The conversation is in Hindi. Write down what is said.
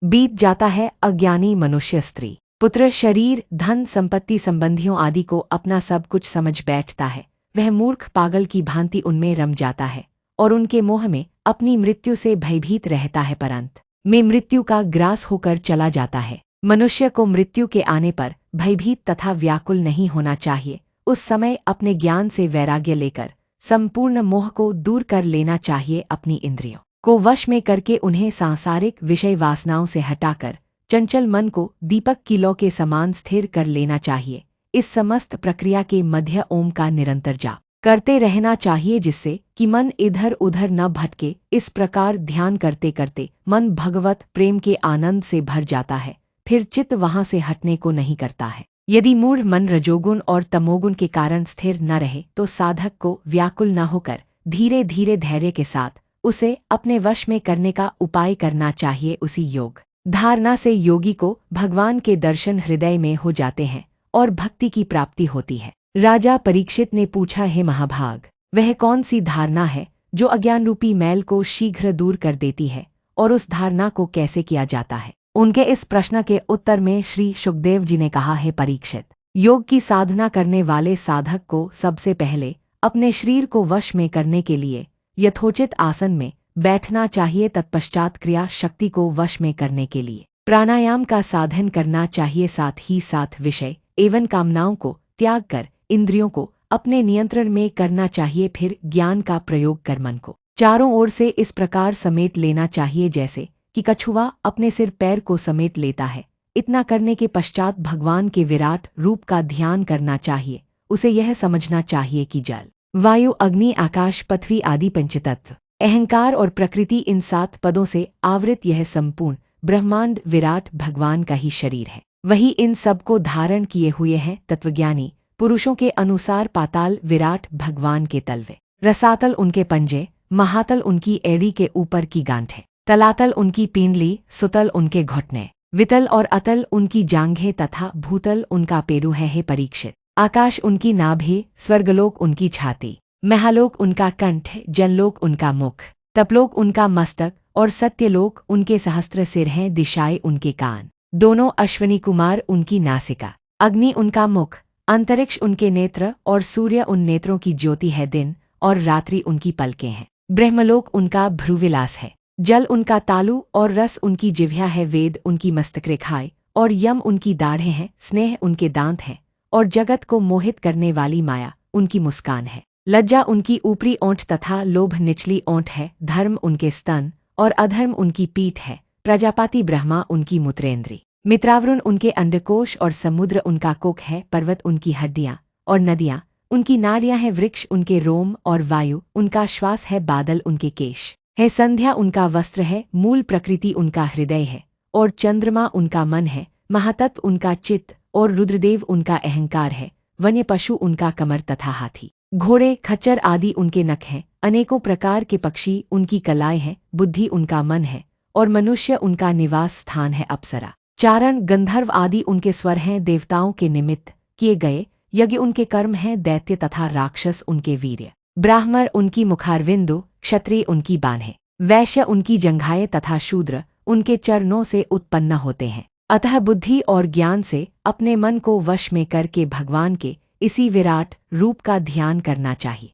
बीत जाता है अज्ञानी मनुष्य स्त्री पुत्र शरीर धन संपत्ति संबंधियों आदि को अपना सब कुछ समझ बैठता है। वह मूर्ख पागल की भांति उनमें रम जाता है और उनके मोह में अपनी मृत्यु से भयभीत रहता है, पर अंत में मृत्यु का ग्रास होकर चला जाता है। मनुष्य को मृत्यु के आने पर भयभीत तथा व्याकुल नहीं होना चाहिए। उस समय अपने ज्ञान से वैराग्य लेकर संपूर्ण मोह को दूर कर लेना चाहिए। अपनी इंद्रियों को वश में करके उन्हें सांसारिक विषय वासनाओं से हटाकर चंचल मन को दीपक की लौ के समान स्थिर कर लेना चाहिए। इस समस्त प्रक्रिया के मध्य ओम का निरंतर जाप करते रहना चाहिए, जिससे कि मन इधर उधर न भटके। इस प्रकार ध्यान करते करते मन भगवत प्रेम के आनंद से भर जाता है, फिर चित्त वहां से हटने को नहीं करता है। यदि मूढ़ मन रजोगुण और तमोगुण के कारण स्थिर न रहे तो साधक को व्याकुल न होकर धीरे धीरे धैर्य के साथ उसे अपने वश में करने का उपाय करना चाहिए। उसी योग धारणा से योगी को भगवान के दर्शन हृदय में हो जाते हैं और भक्ति की प्राप्ति होती है। राजा परीक्षित ने पूछा, हे महाभाग, वह कौन सी धारणा है जो अज्ञान रूपी मैल को शीघ्र दूर कर देती है, और उस धारणा को कैसे किया जाता है? उनके इस प्रश्न के उत्तर में श्री सुखदेव जी ने कहा, है परीक्षित, योग की साधना करने वाले साधक को सबसे पहले अपने शरीर को वश में करने के लिए यथोचित आसन में बैठना चाहिए। तत्पश्चात क्रिया शक्ति को वश में करने के लिए प्राणायाम का साधन करना चाहिए। साथ ही साथ विषय एवं कामनाओं को त्याग कर इंद्रियों को अपने नियंत्रण में करना चाहिए। फिर ज्ञान का प्रयोग कर मन को चारों ओर से इस प्रकार समेट लेना चाहिए जैसे कि कछुआ अपने सिर पैर को समेट लेता है। इतना करने के पश्चात भगवान के विराट रूप का ध्यान करना चाहिए। उसे यह समझना चाहिए कि जल वायु अग्नि आकाश पृथ्वी आदि पंचतत्व अहंकार और प्रकृति इन 7 पदों से आवृत यह संपूर्ण ब्रह्मांड विराट भगवान का ही शरीर है। वही इन सब को धारण किए हुए हैं। तत्वज्ञानी पुरुषों के अनुसार पाताल विराट भगवान के तलवे, रसातल उनके पंजे, महातल उनकी एड़ी के ऊपर की गांठें, तलातल उनकी पींडली, सुतल उनके घुटने, वितल और अतल उनकी जांघें तथा भूतल उनका पेरू है। हे परीक्षित, आकाश उनकी नाभि, स्वर्गलोक उनकी छाती, महालोक उनका कंठ, जनलोक उनका मुख, तपलोक उनका मस्तक और सत्यलोक उनके सहस्त्र सिर हैं। दिशाएं उनके कान, दोनों अश्विनी कुमार उनकी नासिका, अग्नि उनका मुख, अंतरिक्ष उनके नेत्र और सूर्य उन नेत्रों की ज्योति है। दिन और रात्रि उनकी पलकें हैं। ब्रह्मलोक उनका भ्रूविलास है, जल उनका तालु और रस उनकी जिह्वा है। वेद उनकी मस्तक रेखाएं और यम उनकी दाढ़ें हैं। स्नेह उनके दांत हैं और जगत को मोहित करने वाली माया उनकी मुस्कान है। लज्जा उनकी ऊपरी ओंठ तथा लोभ निचली ओंठ है। धर्म उनके स्तन और अधर्म उनकी पीठ है। प्रजापति ब्रह्मा उनकी मूत्रेंद्री, मित्रावरुण उनके अंडकोश और समुद्र उनका कुक है। पर्वत उनकी हड्डियां और नदियां उनकी नाड़ियां हैं। वृक्ष उनके रोम और वायु उनका श्वास है। बादल उनके केश है, संध्या उनका वस्त्र है। मूल प्रकृति उनका हृदय है और चंद्रमा उनका मन है। महातत्व उनका चित्त और रुद्रदेव उनका अहंकार है। वन्य पशु उनका कमर तथा हाथी, घोड़े, खच्चर आदि उनके नख हैं। अनेकों प्रकार के पक्षी उनकी कलाएं हैं। बुद्धि उनका मन है और मनुष्य उनका निवास स्थान है। अप्सरा, चारण, गंधर्व आदि उनके स्वर हैं। देवताओं के निमित्त किए गए यज्ञ उनके कर्म हैं। दैत्य तथा राक्षस उनके वीर्य, ब्राह्मण उनकी मुखारविंदु, क्षत्रिय उनकी बाहें, वैश्य उनकी जंघाएं तथा शूद्र उनके चरणों से उत्पन्न होते हैं। अतः बुद्धि और ज्ञान से अपने मन को वश में करके भगवान के इसी विराट रूप का ध्यान करना चाहिए।